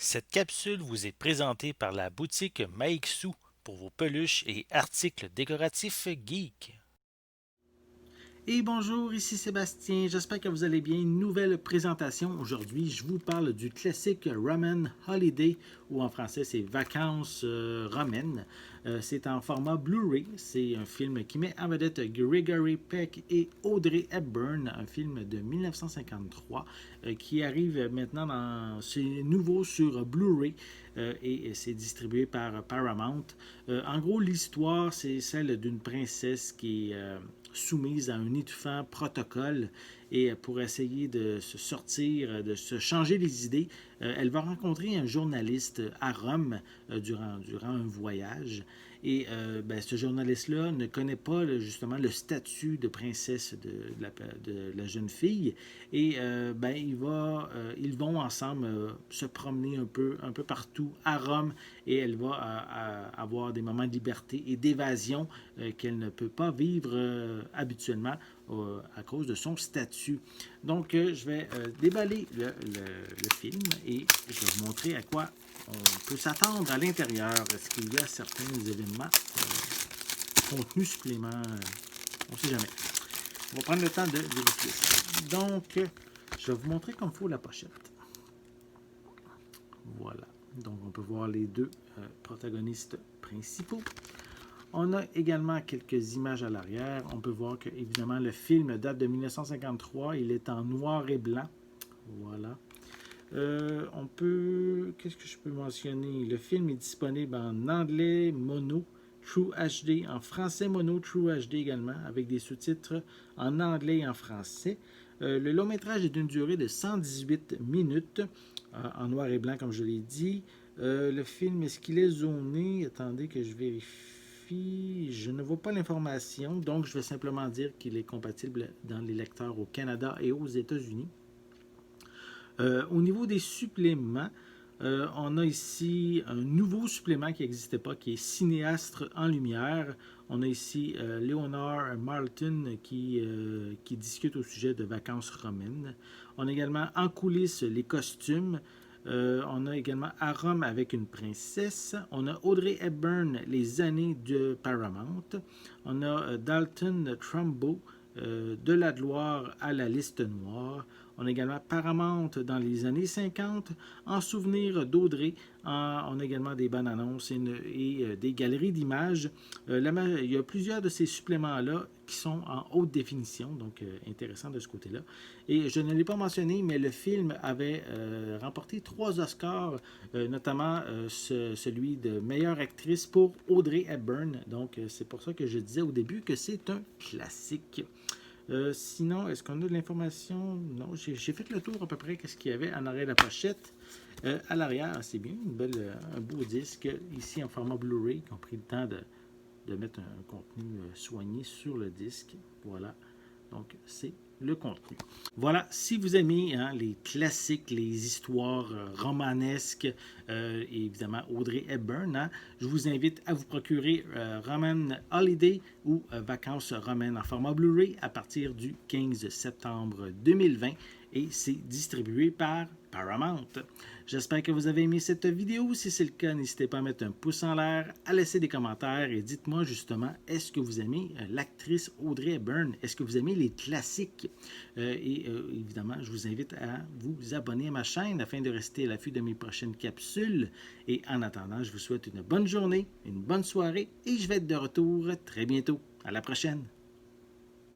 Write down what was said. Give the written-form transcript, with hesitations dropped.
Cette capsule vous est présentée par la boutique Maixu pour vos peluches et articles décoratifs geek. Et bonjour, ici Sébastien, j'espère que vous allez bien. Nouvelle présentation aujourd'hui, je vous parle du classique Ramen Holiday, ou en français c'est Vacances Ramen. C'est en format Blu-ray, c'est un film qui met en vedette Gregory Peck et Audrey Hepburn, un film de 1953 qui arrive maintenant c'est nouveau sur Blu-ray et c'est distribué par Paramount. En gros, l'histoire, c'est celle d'une princesse qui est soumise à un étouffant protocole et pour essayer de se sortir, de se changer les idées, elle va rencontrer un journaliste à Rome durant un voyage. Et ce journaliste-là ne connaît pas justement le statut de princesse de la jeune fille. Et ils vont ensemble se promener un peu partout à Rome et elle va avoir des moments de liberté et d'évasion qu'elle ne peut pas vivre habituellement à cause de son statut. Donc, je vais déballer le film et je vais vous montrer à quoi on peut s'attendre à l'intérieur. Est-ce qu'il y a certains événements, contenus suppléments, on ne sait jamais. On va prendre le temps de vérifier ça. Donc, je vais vous montrer comme il faut la pochette. Voilà. Donc, on peut voir les deux protagonistes principaux. On a également quelques images à l'arrière. On peut voir que, évidemment, le film date de 1953. Il est en noir et blanc. Voilà. Qu'est-ce que je peux mentionner? Le film est disponible en anglais mono, True HD, en français mono, True HD également, avec des sous-titres en anglais et en français. Le long métrage est d'une durée de 118 minutes, en noir et blanc, comme je l'ai dit. Le film, est-ce qu'il est zoné? Attendez que je vérifie. Je ne vois pas l'information, donc je vais simplement dire qu'il est compatible dans les lecteurs au Canada et aux États-Unis. Au niveau des suppléments, on a ici un nouveau supplément qui n'existait pas, qui est Cinéaste en lumière. On a ici Leonard Martin qui discute au sujet de vacances romaines. On a également en coulisses les costumes. On a également À Rome avec une princesse. On a Audrey Hepburn, Les années de Paramount. On a Dalton Trumbo, De la gloire à la liste noire. On a également Paramount dans les années 50, en souvenir d'Audrey. On a également des bandes annonces et des galeries d'images. Il y a plusieurs de ces suppléments-là qui sont en haute définition, donc intéressant de ce côté-là. Et je ne l'ai pas mentionné, mais le film avait remporté 3 Oscars, notamment celui de meilleure actrice pour Audrey Hepburn. Donc c'est pour ça que je disais au début que c'est un classique. Sinon, est-ce qu'on a de l'information? Non, j'ai fait le tour à peu près qu'est-ce qu'il y avait en arrière de la pochette. À l'arrière, c'est bien, un beau disque, ici en format Blu-ray, qui ont pris le temps de mettre un contenu soigné sur le disque. Voilà, donc c'est le contenu. Voilà, si vous aimez les classiques, les histoires romanesques, et évidemment Audrey Hepburn, je vous invite à vous procurer Roman Holiday ou Vacances romaines en format Blu-ray à partir du 15 septembre 2020 et c'est distribué par Paramount. J'espère que vous avez aimé cette vidéo. Si c'est le cas, n'hésitez pas à mettre un pouce en l'air, à laisser des commentaires et dites-moi justement, est-ce que vous aimez l'actrice Audrey Hepburn? Est-ce que vous aimez les classiques? Évidemment, je vous invite à vous abonner à ma chaîne afin de rester à l'affût de mes prochaines capsules. Et en attendant, je vous souhaite une bonne journée, une bonne soirée et je vais être de retour très bientôt. À la prochaine!